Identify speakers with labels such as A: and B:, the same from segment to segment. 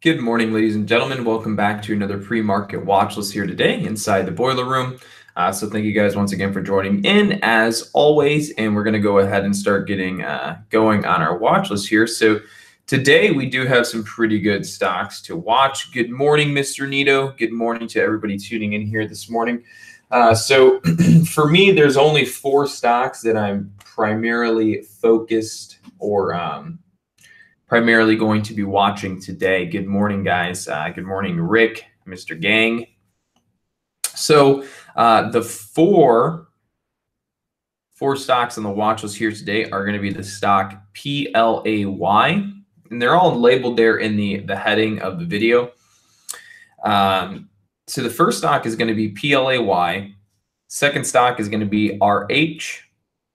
A: Good morning, ladies and gentlemen. Welcome back to another pre-market watch list here today inside the boiler room. So thank you guys once again for joining in as always. And we're going to go ahead and start getting going on our watch list here. So today we do have some pretty good stocks to watch. Good morning, Mr. Nito. Good morning to everybody tuning in here this morning. So for me, there's only 4 stocks that I'm primarily focused or primarily going to be watching today. Good morning, guys. Good morning, Rick, Mr. Gang. So the four stocks on the watch list here today are going to be the stock PLAY, and they're all labeled there in the heading of the video. So the first stock is going to be PLAY. Second stock is going to be RH.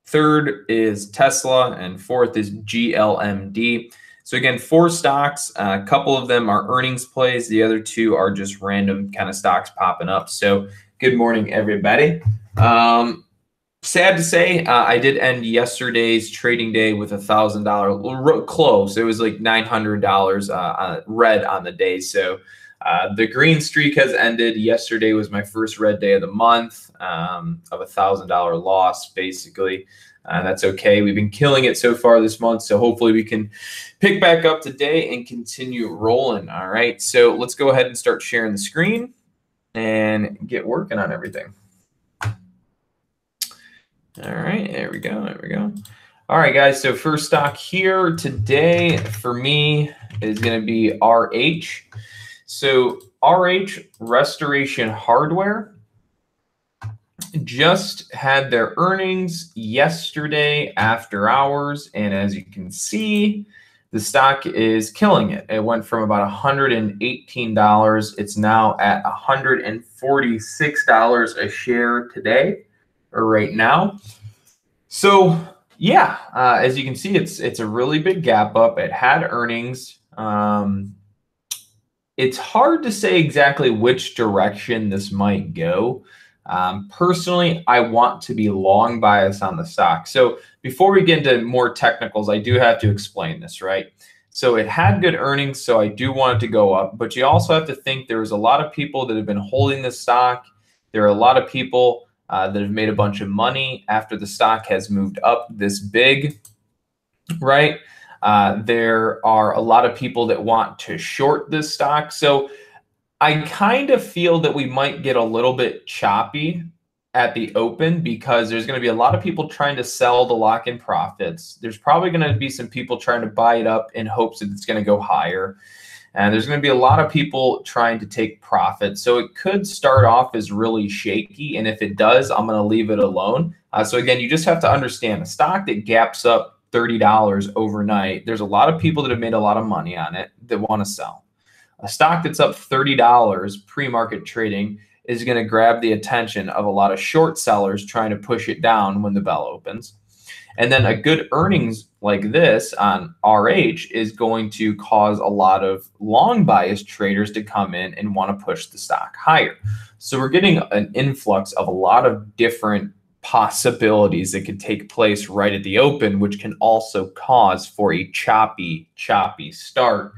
A: Third is Tesla, and fourth is GLMD. So again, 4 stocks, a couple of them are earnings plays. The other 2 are just random kind of stocks popping up. So good morning, everybody. Sad to say, I did end yesterday's trading day with $1,000 close. It was like $900 red on the day. So the green streak has ended. Yesterday was my first red day of the month of $1,000 loss, basically. That's okay. We've been killing it so far this month, so hopefully we can pick back up today and continue rolling. All right, so let's go ahead and start sharing the screen and get working on everything. All right, there we go. There we go. All right, guys, so first stock here today for me is going to be RH. So RH, Restoration Hardware, just had their earnings yesterday after hours, and as you can see, the stock is killing it. It went from about $118. It's now at $146 a share today, or right now. So yeah, as you can see, it's a really big gap up. It had earnings. It's hard to say exactly which direction this might go. Personally, I want to be long bias on the stock. So before we get into more technicals, I do have to explain this, right? So it had good earnings, so I do want it to go up, but you also have to think there's a lot of people that have been holding this stock. There are a lot of people that have made a bunch of money after the stock has moved up this big, right? There are a lot of people that want to short this stock. So I kind of feel that we might get a little bit choppy at the open because there's going to be a lot of people trying to sell the lock-in profits. There's probably going to be some people trying to buy it up in hopes that it's going to go higher. And there's going to be a lot of people trying to take profits. So it could start off as really shaky. And if it does, I'm going to leave it alone. So again, you just have to understand a stock that gaps up $30 overnight. There's a lot of people that have made a lot of money on it that want to sell. A stock that's up $30 pre-market trading is going to grab the attention of a lot of short sellers trying to push it down when the bell opens. And then a good earnings like this on RH is going to cause a lot of long bias traders to come in and want to push the stock higher. So we're getting an influx of a lot of different possibilities that could take place right at the open, which can also cause for a choppy start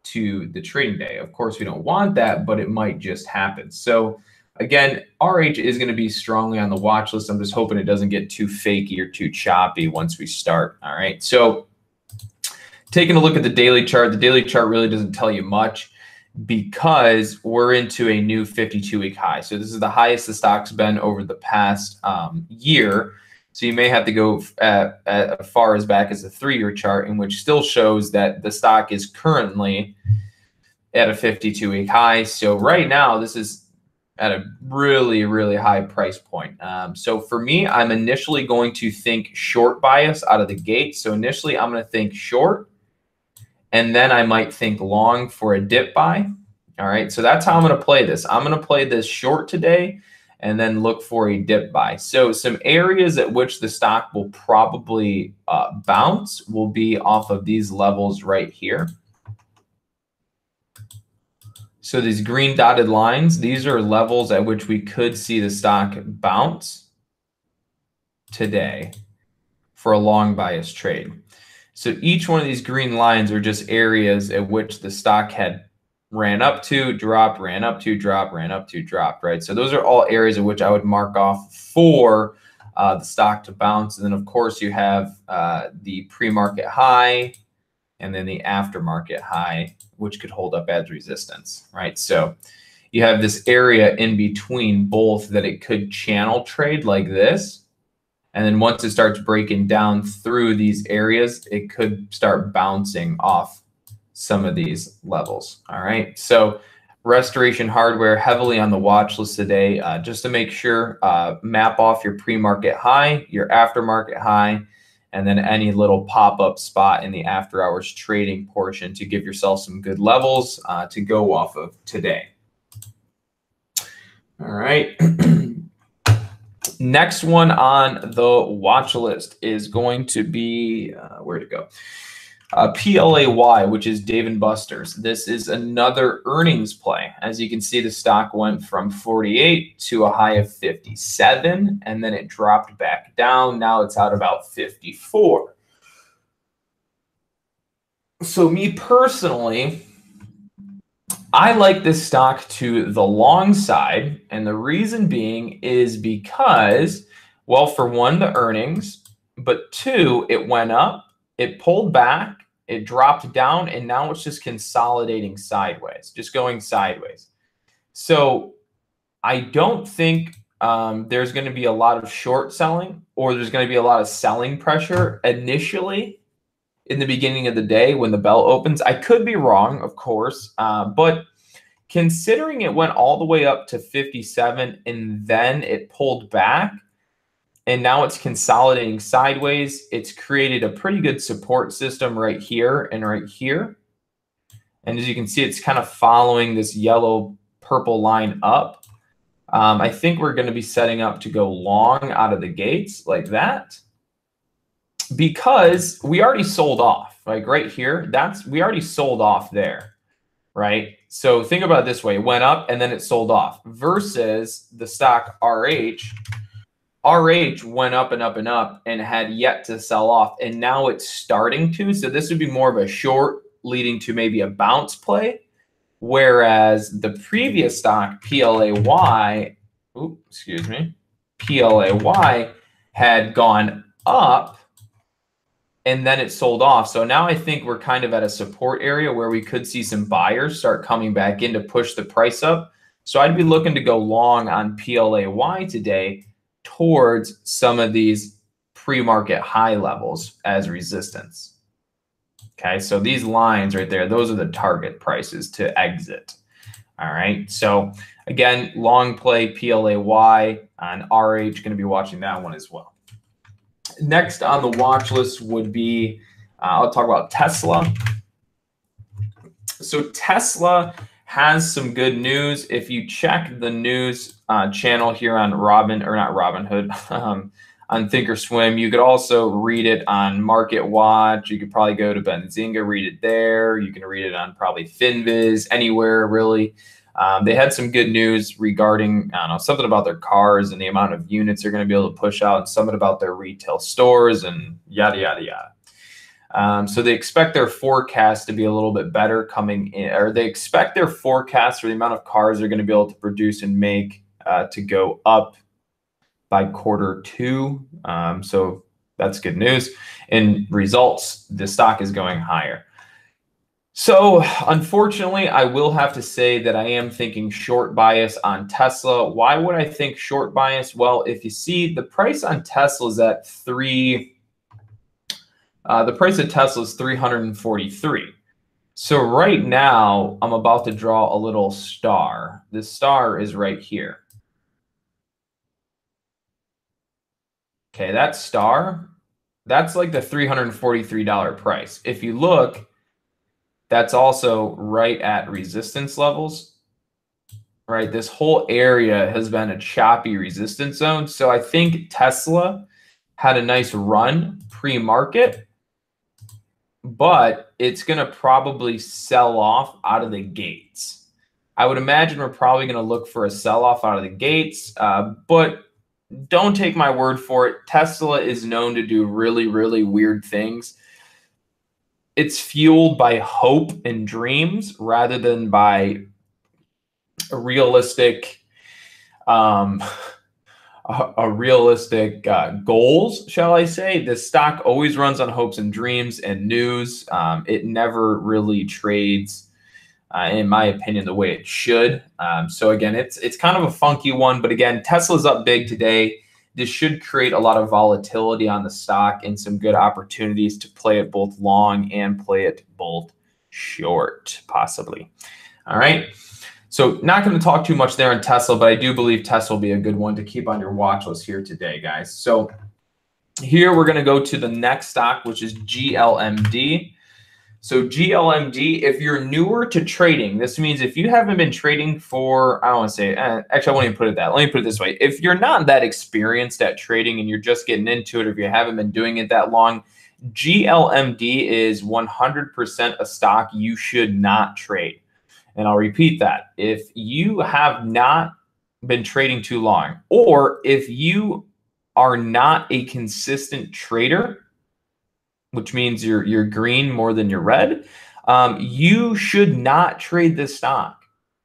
A: to the trading day. Of course, we don't want that, but it might just happen. So again, RH is going to be strongly on the watch list. I'm just hoping it doesn't get too fakey or too choppy once we start. All right. So taking a look at the daily chart really doesn't tell you much because we're into a new 52-week high. So this is the highest the stock's been over the past year. So you may have to go as far as back as the 3-year chart, in which still shows that the stock is currently at a 52-week high. So right now, this is at a really, really high price point. So for me, I'm initially going to think short bias out of the gate. So initially, I'm going to think short, and then I might think long for a dip buy. All right, so that's how I'm going to play this. I'm going to play this short today and then look for a dip buy. So some areas at which the stock will probably bounce will be off of these levels right here. So these green dotted lines, these are levels at which we could see the stock bounce today for a long bias trade. So each one of these green lines are just areas at which the stock had ran up to, dropped, ran up to, dropped, ran up to, dropped, right? So those are all areas in which I would mark off for the stock to bounce. And then, of course, you have the pre-market high and then the aftermarket high, which could hold up as resistance, right? So you have this area in between both that it could channel trade like this. And then once it starts breaking down through these areas, it could start bouncing off some of these levels. All right. So Restoration Hardware heavily on the watch list today, just to make sure, map off your pre-market high, your aftermarket high, and then any little pop-up spot in the after hours trading portion to give yourself some good levels to go off of today. All right. Next one on the watch list is going to be, where'd it go? PLAY, which is Dave & Buster's. This is another earnings play. As you can see, the stock went from 48 to a high of 57, and then it dropped back down. Now it's at about 54. So me personally, I like this stock to the long side, and the reason being is because, well, for one, the earnings, but two, it went up, it pulled back, it dropped down, and now it's just consolidating sideways, just going sideways. So I don't think there's going to be a lot of short selling, or there's going to be a lot of selling pressure initially in the beginning of the day when the bell opens. I could be wrong, of course, but considering it went all the way up to 57 and then it pulled back and now it's consolidating sideways, it's created a pretty good support system right here and right here. And as you can see, it's kind of following this yellow purple line up. I think we're going to be setting up to go long out of the gates like that, because we already sold off, like right here. We already sold off there, right? So think about it this way: it went up and then it sold off, versus the stock RH. RH went up and up and up and had yet to sell off, and now it's starting to. So this would be more of a short leading to maybe a bounce play, whereas the previous stock, PLAY, PLAY had gone up and then it sold off. So now I think we're kind of at a support area where we could see some buyers start coming back in to push the price up. So I'd be looking to go long on PLAY today towards some of these pre-market high levels as resistance. Okay, so these lines right there, those are the target prices to exit. All right, so again, long play PLAY on RH, going to be watching that one as well. Next on the watch list would be, I'll talk about Tesla. So Tesla has some good news. If you check the news channel here on Robinhood, on Thinkorswim, you could also read it on Market Watch. You could probably go to Benzinga, read it there. You can read it on probably FinViz, anywhere really. They had some good news regarding, I don't know, something about their cars and the amount of units they're going to be able to push out, and something about their retail stores and yada, yada, yada. So they expect their forecast to be a little bit better coming in, or they expect their forecast for the amount of cars they're going to be able to produce and make to go up by Q2. So that's good news. In results, the stock is going higher. So unfortunately, I will have to say that I am thinking short bias on Tesla. Why would I think short bias? Well, if you see the price on Tesla is at the price of Tesla is 343. So right now I'm about to draw a little star. This star is right here. Okay, that star, that's like the $343 price. If you look, that's also right at resistance levels, right? This whole area has been a choppy resistance zone. So I think Tesla had a nice run pre-market, but it's going to probably sell off out of the gates. I would imagine we're probably going to look for a sell-off out of the gates, but don't take my word for it. Tesla is known to do really, really weird things. it's fueled by hope and dreams rather than by a realistic goals, shall I say. The stock always runs on hopes and dreams and news. It never really trades, in my opinion, the way it should. So again, it's kind of a funky one, but again, Tesla's up big today. This should create a lot of volatility on the stock and some good opportunities to play it both long and play it both short, possibly. All right. So not going to talk too much there on Tesla, but I do believe Tesla will be a good one to keep on your watch list here today, guys. So here we're going to go to the next stock, which is GLMD. So GLMD, if you're newer to trading, this means if you haven't been trading for, I don't want to say, actually, I won't even put it that. Let me put it this way. If you're not that experienced at trading and you're just getting into it, or if you haven't been doing it that long, GLMD is 100% a stock you should not trade. And I'll repeat that. If you have not been trading too long, or if you are not a consistent trader, which means you're green more than you're red, you should not trade this stock.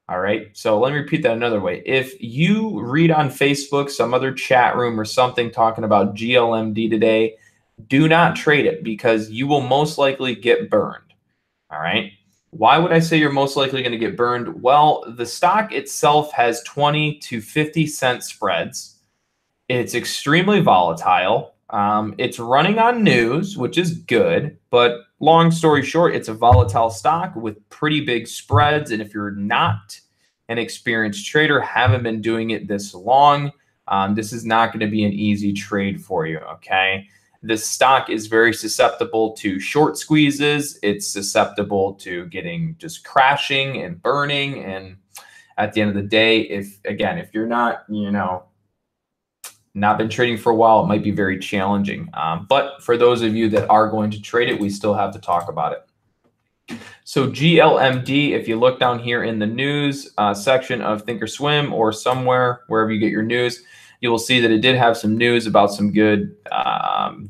A: All right. So let me repeat that another way. If you read on Facebook, some other chat room or something talking about GLMD today, do not trade it because you will most likely get burned. All right. Why would I say you're most likely going to get burned? Well, the stock itself has 20 to 50 cent spreads. It's extremely volatile. It's running on news, which is good, but long story short, it's a volatile stock with pretty big spreads. And if you're not an experienced trader, haven't been doing it this long, this is not going to be an easy trade for you, okay? This stock is very susceptible to short squeezes. It's susceptible to getting just crashing and burning. And at the end of the day, if you're not, not been trading for a while, it might be very challenging. But for those of you that are going to trade it, we still have to talk about it. So GLMD, if you look down here in the news section of Thinkorswim or somewhere, wherever you get your news, you will see that it did have some news about some good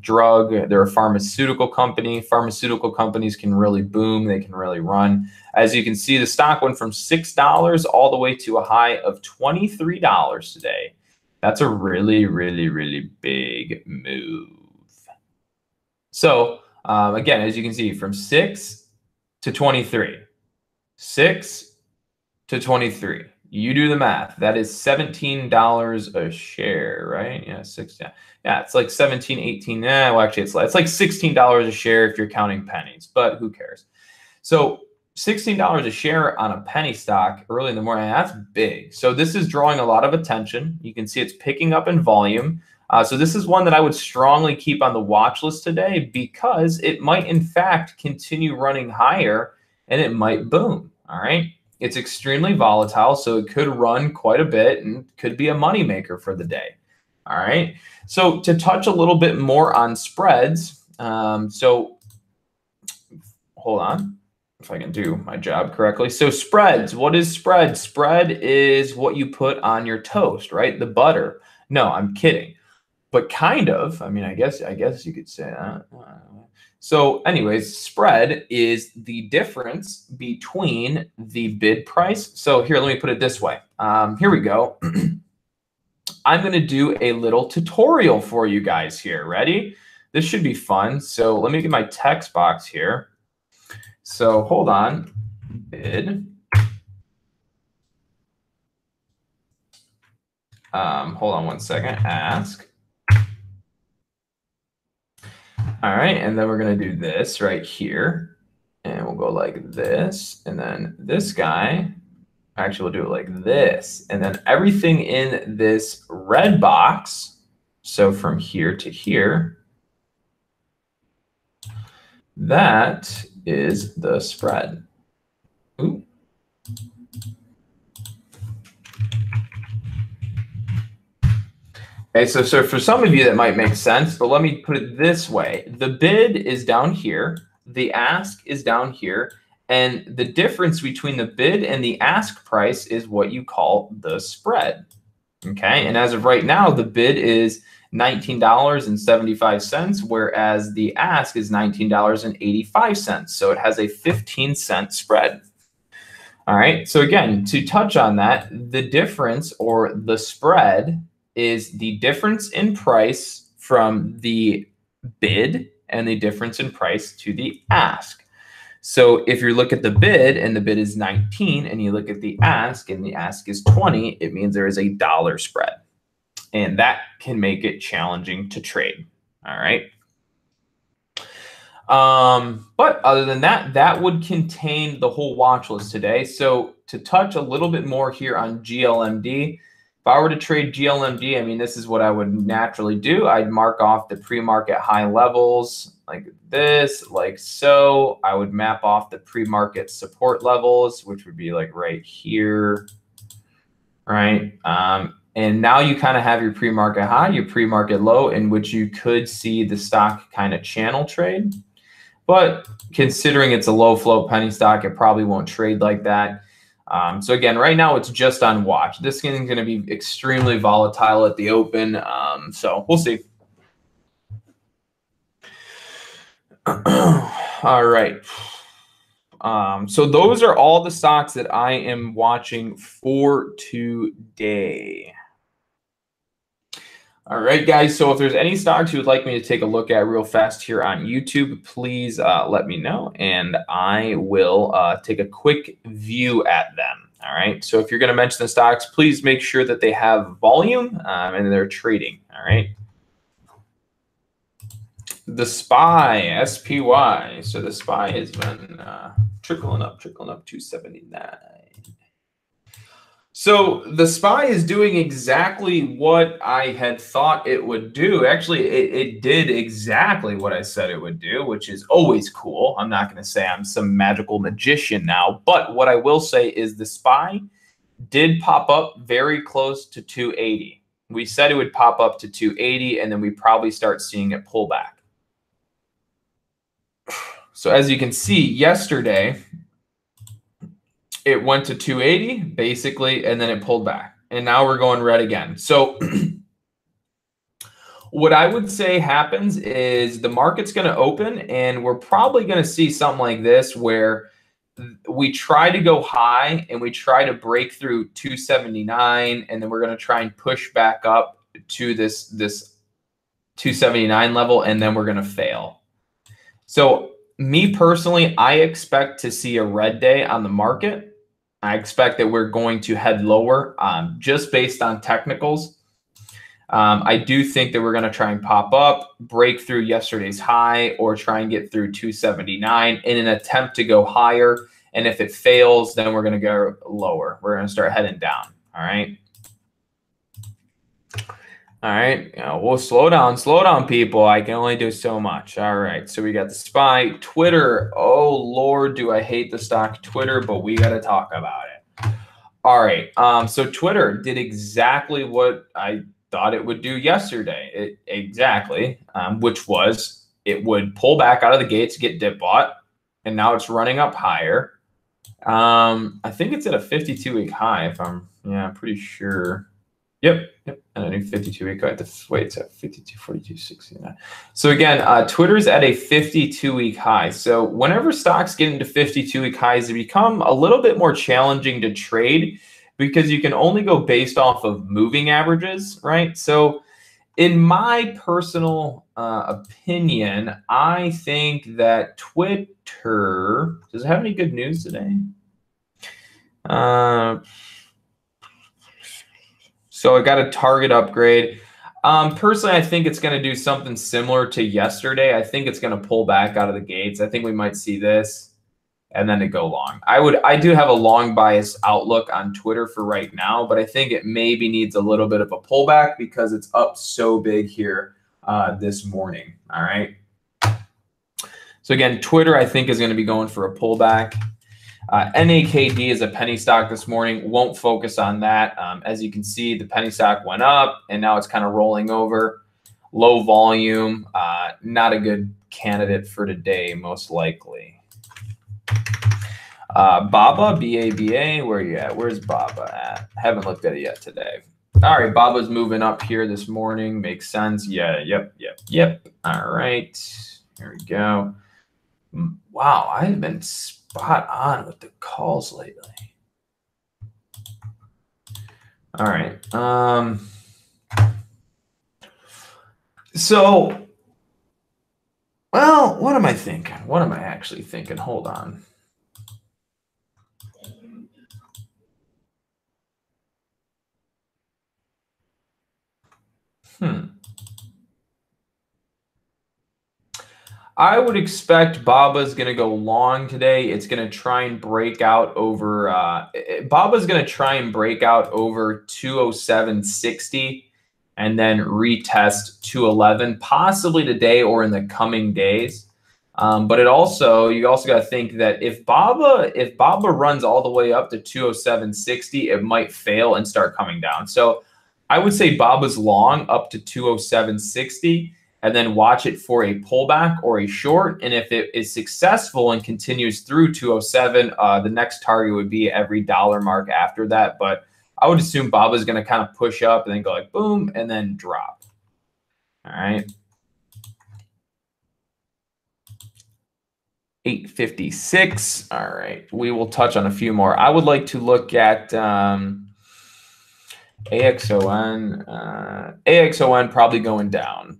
A: drug. They're a pharmaceutical company. Pharmaceutical companies can really boom. They can really run. As you can see, the stock went from $6 all the way to a high of $23 today. That's a really, really, really big move. So again, as you can see, from 6 to 23, 6 to 23. You do the math. That is $17 a share, right? Yeah, yeah, it's like 17, 18. Well, actually, it's like $16 a share if you're counting pennies, but who cares? So $16 a share on a penny stock early in the morning, that's big. So this is drawing a lot of attention. You can see it's picking up in volume. So this is one that I would strongly keep on the watch list today because it might, in fact, continue running higher and it might boom. All right. It's extremely volatile, so it could run quite a bit and could be a moneymaker for the day. All right. So to touch a little bit more on spreads. So hold on. If I can do my job correctly. So spreads, what is spread? Spread is what you put on your toast, right? The butter. No, I'm kidding. But kind of, I mean, I guess you could say that. So anyways, spread is the difference between the bid price. So here, let me put it this way. Here we go. I'm going to do a little tutorial for you guys here. Ready? This should be fun. So let me get my text box here. So hold on, bid. Hold on one second, ask. All right, and then we're gonna do this right here. And we'll go like this. And then this guy, actually we'll do it like this. And then everything in this red box, so from here to here, that is the spread. Ooh. Okay, so for some of you that might make sense, but let me put it this way. The bid is down here, the ask is down here, and the difference between the bid and the ask price is what you call the spread. Okay, and as of right now, the bid is $19.75, whereas the ask is $19.85. So it has a 15-cent spread. All right. So again, to touch on that, the difference or the spread is the difference in price from the bid and the difference in price to the ask. So if you look at the bid and the bid is 19 and you look at the ask and the ask is 20, it means there is a dollar spread. And that can make it challenging to trade. All right. But other than that, that would contain the whole watch list today. So to touch a little bit more here on GLMD, if I were to trade GLMD, I mean, this is what I would naturally do. I'd mark off the pre-market high levels like this, like so. I would map off the pre-market support levels, which would be like right here, right? And now you kind of have your pre-market high, your pre-market low, in which you could see the stock kind of channel trade. But considering it's a low float penny stock, it probably won't trade like that. So again, right now it's just on watch. This thing is going to be extremely volatile at the open. So we'll see. All right. So those are all the stocks that I am watching for today. All right, guys. So if there's any stocks you would like me to take a look at real fast here on YouTube, please let me know, and I will take a quick view at them. All right. So if you're going to mention the stocks, please make sure that they have volume and they're trading. All right. The SPY, SPY. So the SPY has been trickling up 279. So the SPY is doing exactly what I had thought it would do. Actually, it did exactly what I said it would do, which is always cool. I'm not going to say I'm some magical magician now, but what I will say is the SPY did pop up very close to 280. We said it would pop up to 280, and then we probably start seeing it pull back. So as you can see, yesterday, it went to 280 basically, and then it pulled back. And now we're going red again. So what I would say happens is the market's going to open, and we're probably going to see something like this where we try to go high and we try to break through 279, and then we're going to try and push back up to this 279 level, and then we're going to fail. So me personally, I expect to see a red day on the market. I expect that we're going to head lower just based on technicals. I do think that we're going to try and pop up, break through yesterday's high, or try and get through 279 in an attempt to go higher. And if it fails, then we're going to go lower. We're going to start heading down. All right. All right, we'll slow down, people. I can only do so much. All right, so we got the SPY, Twitter. Oh, Lord, do I hate the stock Twitter, but we got to talk about it. All right, so Twitter did exactly what I thought it would do yesterday. Which was it would pull back out of the gates, get dip bought, and now it's running up higher. I think it's at a 52-week high, if I'm pretty sure. Yep. And a new 52-week high. Wait, it's at 52, 42, 69. So again, Twitter's at a 52-week high. So whenever stocks get into 52-week highs, they become a little bit more challenging to trade because you can only go based off of moving averages, right? So in my personal opinion, I think that Twitter, does it have any good news today? So I got a target upgrade. Personally, I think it's going to do something similar to yesterday. I think it's going to pull back out of the gates. I think we might see this and then it go long. I do have a long bias outlook on Twitter for right now, but I think it maybe needs a little bit of a pullback because it's up so big here this morning. All right. So again, Twitter, I think, is going to be going for a pullback. NAKD is a penny stock this morning. Won't focus on that. As you can see, the penny stock went up and now it's kind of rolling over. Low volume, not a good candidate for today, most likely. BABA, BABA, where are you at? Where's BABA at? Haven't looked at it yet today. All right, Baba's moving up here this morning. Makes sense. Yeah, yep. All right, here we go. Wow, I've been spot on with the calls lately. All right. So, well, what am I thinking? What am I actually thinking? Hold on. I would expect Baba's going to go long today. It's going to try and break out over Baba's going to try and break out over 207.60 and then retest 211 possibly today or in the coming days. But you also got to think that if Baba runs all the way up to 207.60, it might fail and start coming down. So I would say Baba's long up to 207.60. And then watch it for a pullback or a short. And if it is successful and continues through 207, the next target would be every dollar mark after that. But I would assume Baba's going to kind of push up and then go like boom and then drop. All right. 856. All right. We will touch on a few more. I would like to look at AXON probably going down.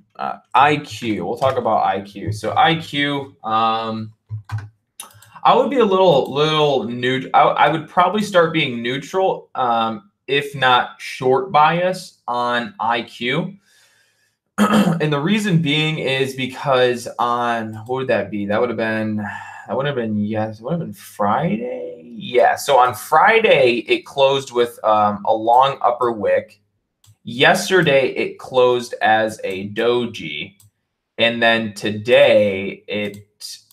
A: IQ, we'll talk about IQ. So IQ, I would be a little new. I would probably start being neutral, if not short bias on IQ. And the reason being is because on, what would that be? That would have been Friday. Yeah. So on Friday, it closed with a long upper wick. Yesterday, it closed as a doji. And then today, it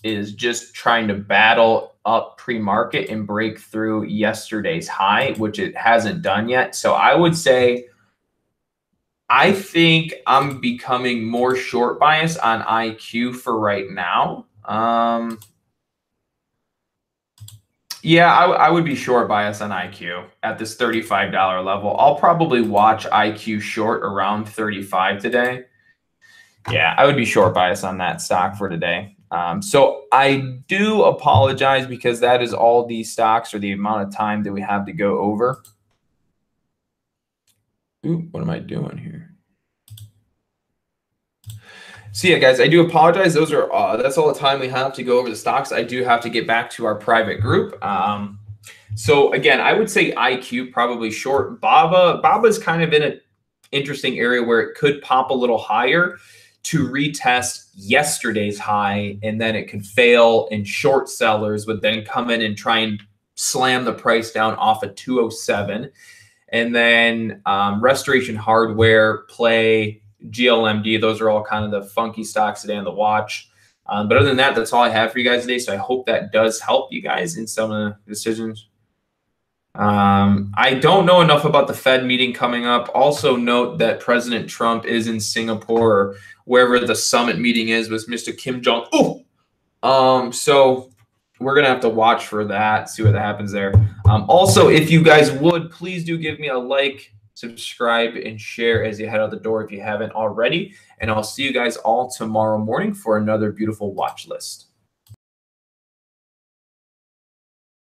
A: is just trying to battle up pre-market and break through yesterday's high, which it hasn't done yet. So I would say, I think I'm becoming more short bias on IQ for right now. Yeah, I would be short bias on IQ at this $35 level. I'll probably watch IQ short around 35 today. Yeah, I would be short bias on that stock for today. So I do apologize because that is all these stocks or the amount of time that we have to go over. Ooh, what am I doing here? So yeah, guys, I do apologize. Those are that's all the time we have to go over the stocks. I do have to get back to our private group. So again, I would say IQ probably short. Baba's kind of in an interesting area where it could pop a little higher to retest yesterday's high, and then it could fail, and short sellers would then come in and try and slam the price down off of 207. And then Restoration Hardware, Play, GLMD, those are all kind of the funky stocks today on the watch. But other than that, that's all I have for you guys today. So I hope that does help you guys in some of the decisions. I don't know enough about the Fed meeting coming up. Also note that President Trump is in Singapore, or wherever the summit meeting is with Mr. Kim Jong-un. So we're going to have to watch for that, see what happens there. Also, if you guys would, please do give me a like, subscribe, and share as you head out the door if you haven't already. And I'll see you guys all tomorrow morning for another beautiful watch list.